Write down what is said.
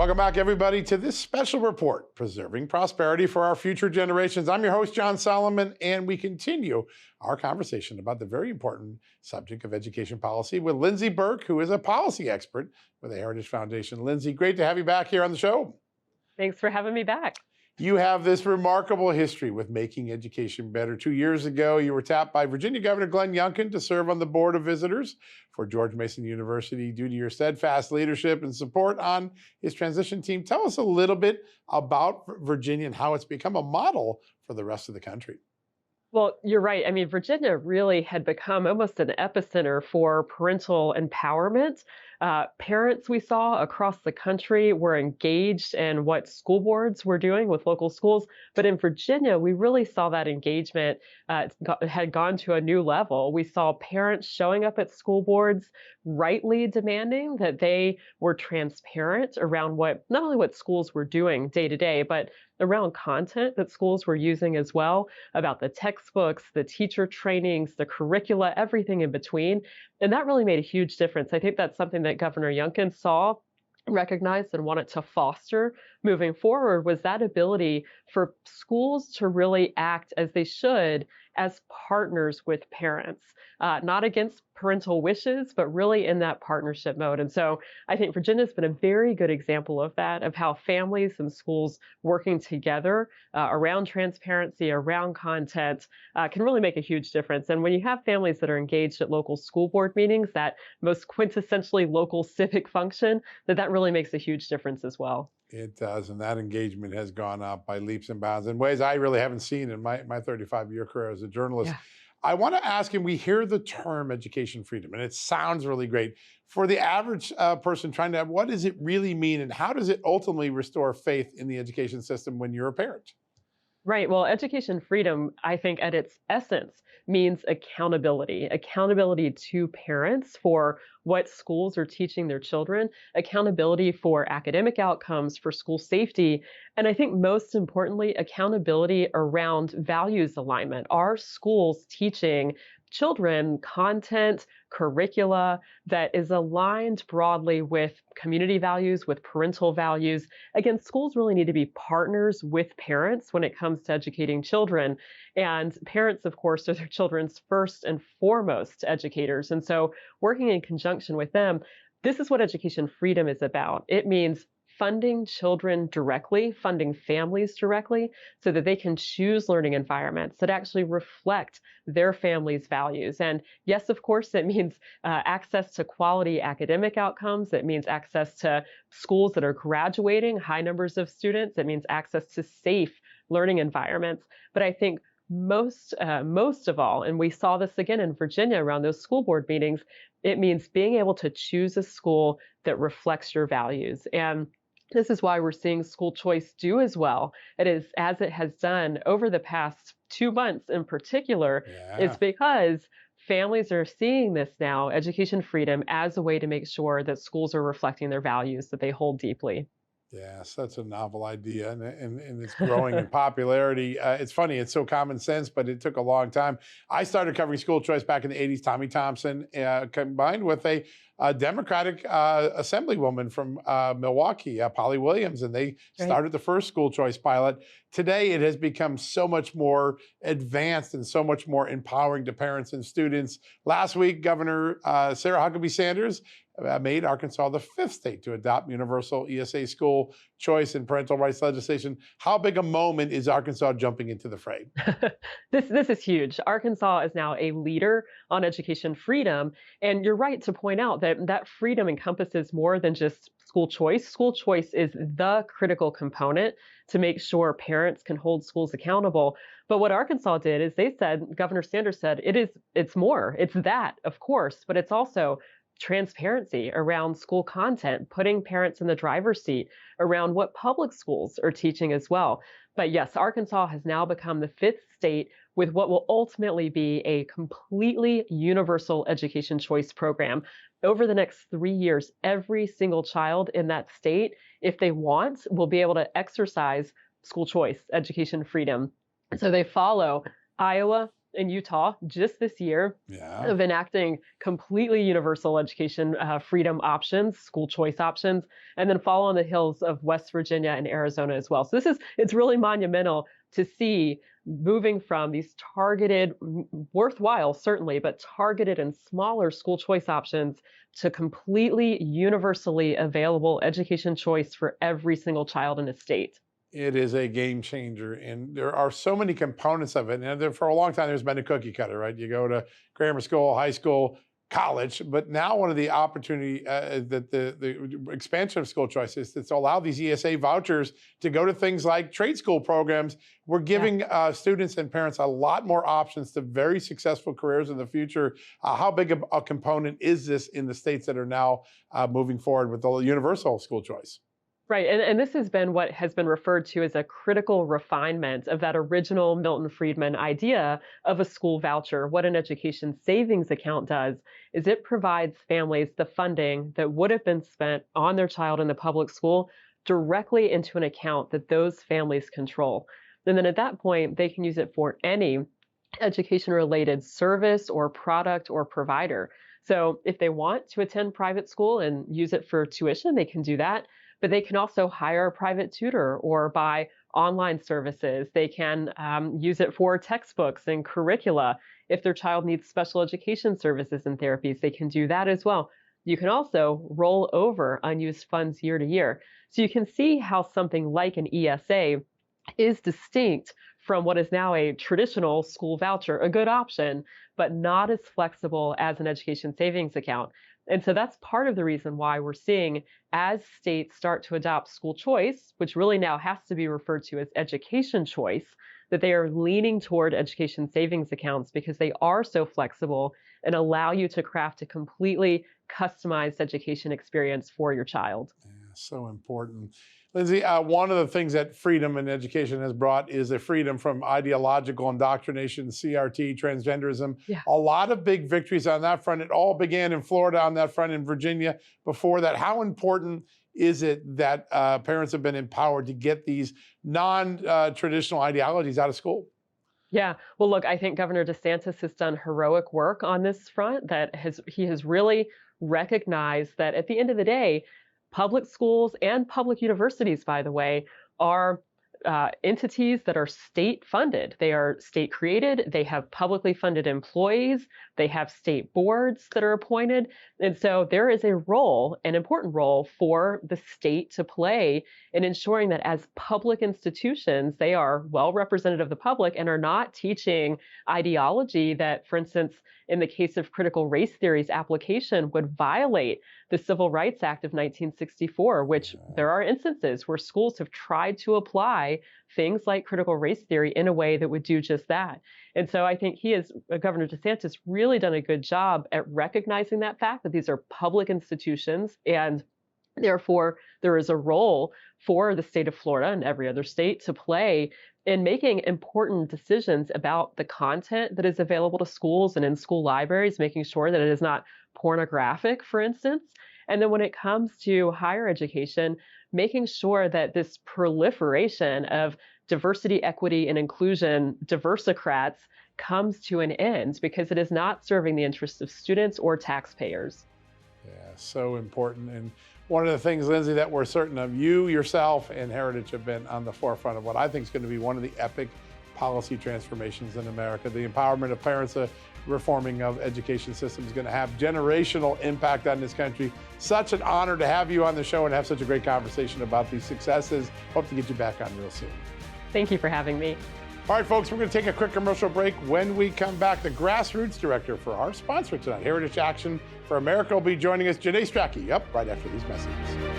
Welcome back, everybody, to this special report, Preserving Prosperity for Our Future Generations. I'm your host, John Solomon, and we continue our conversation about the very important subject of education policy with Lindsey Burke, who is a policy expert with the Heritage Foundation. Lindsey, great to have you back here on the show. Thanks for having me back. You have this remarkable history with making education better. 2 years ago, you were tapped by Virginia Governor Glenn Youngkin to serve on the Board of Visitors for George Mason University due to your steadfast leadership and support on his transition team. Tell us a little bit about Virginia and how it's become a model for the rest of the country. Well, you're right. I mean, Virginia really had become almost an epicenter for parental empowerment. Parents we saw across the country were engaged in what school boards were doing with local schools. But in Virginia, we really saw that engagement had gone to a new level. We saw parents showing up at school boards, rightly demanding that they were transparent around not only what schools were doing day to day, but around content that schools were using as well, about the textbooks, the teacher trainings, the curricula, everything in between. And that really made a huge difference. I think that's something that Governor Youngkin saw, recognized, and wanted to foster moving forward, was that ability for schools to really act as they should as partners with parents, not against parental wishes, but really in that partnership mode. And so I think Virginia's been a very good example of that, of how families and schools working together around transparency, around content, can really make a huge difference. And when you have families that are engaged at local school board meetings, that most quintessentially local civic function, that really makes a huge difference as well. It does, and that engagement has gone up by leaps and bounds in ways I really haven't seen in my 35-year career as a journalist. Yeah. I want to ask him, we hear the term education freedom, and it sounds really great. For the average person trying to, what does it really mean, and how does it ultimately restore faith in the education system when you're a parent? Right. Well, education freedom, I think at its essence, means accountability to parents for what schools are teaching their children, accountability for academic outcomes, for school safety, and I think most importantly, accountability around values alignment. Are schools teaching children content, curricula that is aligned broadly with community values, with parental values? Again, schools really need to be partners with parents when it comes to educating children. And parents, of course, are their children's first and foremost educators. And so working in conjunction with them, this is what education freedom is about. It means funding children directly, funding families directly, so that they can choose learning environments that actually reflect their family's values. And yes, of course, it means access to quality academic outcomes. It means access to schools that are graduating high numbers of students. It means access to safe learning environments. But I think most of all, and we saw this again in Virginia around those school board meetings, it means being able to choose a school that reflects your values. And this is why we're seeing school choice do as well. It is as it has done over the past 2 months in particular. Yeah. It's because families are seeing this now, education freedom, as a way to make sure that schools are reflecting their values that they hold deeply. Yeah, such a novel idea, and it's growing in popularity. It's funny, it's so common sense, but it took a long time. I started covering school choice back in the 80s, Tommy Thompson, combined with a Democratic assemblywoman from Milwaukee, Polly Williams, and they started the first school choice pilot. Today, it has become so much more advanced and so much more empowering to parents and students. Last week, Governor Sarah Huckabee Sanders made Arkansas the 5th state to adopt universal ESA school choice and parental rights legislation. How big a moment is Arkansas jumping into the fray? This is huge. Arkansas is now a leader on education freedom. And you're right to point out that freedom encompasses more than just school choice. School choice is the critical component to make sure parents can hold schools accountable. But what Arkansas did is they said, Governor Sanders said, it's more. It's that, of course, but it's also transparency around school content, putting parents in the driver's seat around what public schools are teaching as well. But yes, Arkansas has now become the 5th state with what will ultimately be a completely universal education choice program. Over the next 3 years, every single child in that state, if they want, will be able to exercise school choice, education freedom. So they follow Iowa in Utah just this year Yeah. of enacting completely universal education freedom options, school choice options, and then follow on the heels of West Virginia and Arizona as well. So it's really monumental to see moving from these targeted, worthwhile certainly, but targeted and smaller school choice options to completely universally available education choice for every single child in a state. It is a game changer, and there are so many components of it. And for a long time, there's been a cookie cutter, right? You go to grammar school, high school, college, but now one of the opportunity that the expansion of school choice is to allow these ESA vouchers to go to things like trade school programs. We're Yeah. giving students and parents a lot more options to very successful careers in the future. How big a component is this in the states that are now moving forward with the universal school choice? Right. And this has been what has been referred to as a critical refinement of that original Milton Friedman idea of a school voucher. What an education savings account does is it provides families the funding that would have been spent on their child in the public school directly into an account that those families control. And then at that point, they can use it for any education related service or product or provider. So if they want to attend private school and use it for tuition, they can do that. But they can also hire a private tutor or buy online services. They can use it for textbooks and curricula. If their child needs special education services and therapies, they can do that as well. You can also roll over unused funds year to year. So you can see how something like an ESA is distinct from what is now a traditional school voucher, a good option, but not as flexible as an education savings account. And so that's part of the reason why we're seeing as states start to adopt school choice, which really now has to be referred to as education choice, that they are leaning toward education savings accounts because they are so flexible and allow you to craft a completely customized education experience for your child. Yeah, so important. Lindsey, one of the things that freedom in education has brought is a freedom from ideological indoctrination, CRT, transgenderism. Yeah. A lot of big victories on that front. It all began in Florida on that front, in Virginia before that. How important is it that parents have been empowered to get these non-traditional ideologies out of school? Yeah. Well, look, I think Governor DeSantis has done heroic work on this front, he has really recognized that at the end of the day, public schools and public universities, by the way, are entities that are state funded. They are state created. They have publicly funded employees. They have state boards that are appointed. And so there is a role, an important role for the state to play in ensuring that as public institutions, they are well represented of the public and are not teaching ideology that, for instance, in the case of critical race theory's application, would violate the Civil Rights Act of 1964, which there are instances where schools have tried to apply things like critical race theory in a way that would do just that. And so I think Governor DeSantis, really done a good job at recognizing that fact that these are public institutions, and therefore there is a role for the state of Florida and every other state to play in making important decisions about the content that is available to schools and in school libraries, making sure that it is not pornographic, for instance. And then when it comes to higher education, making sure that this proliferation of diversity, equity, and inclusion diversicrats comes to an end because it is not serving the interests of students or taxpayers. Yeah, so important. And one of the things, Lindsey, that we're certain of, you yourself and Heritage have been on the forefront of what I think is going to be one of the epic policy transformations in America. The empowerment of parents, the reforming of education system is going to have generational impact on this country. Such an honor to have you on the show and have such a great conversation about these successes. Hope to get you back on real soon. Thank you for having me. All right, folks, we're going to take a quick commercial break. When we come back, the grassroots director for our sponsor tonight, Heritage Action for America, will be joining us. Janae Strachey, right after these messages.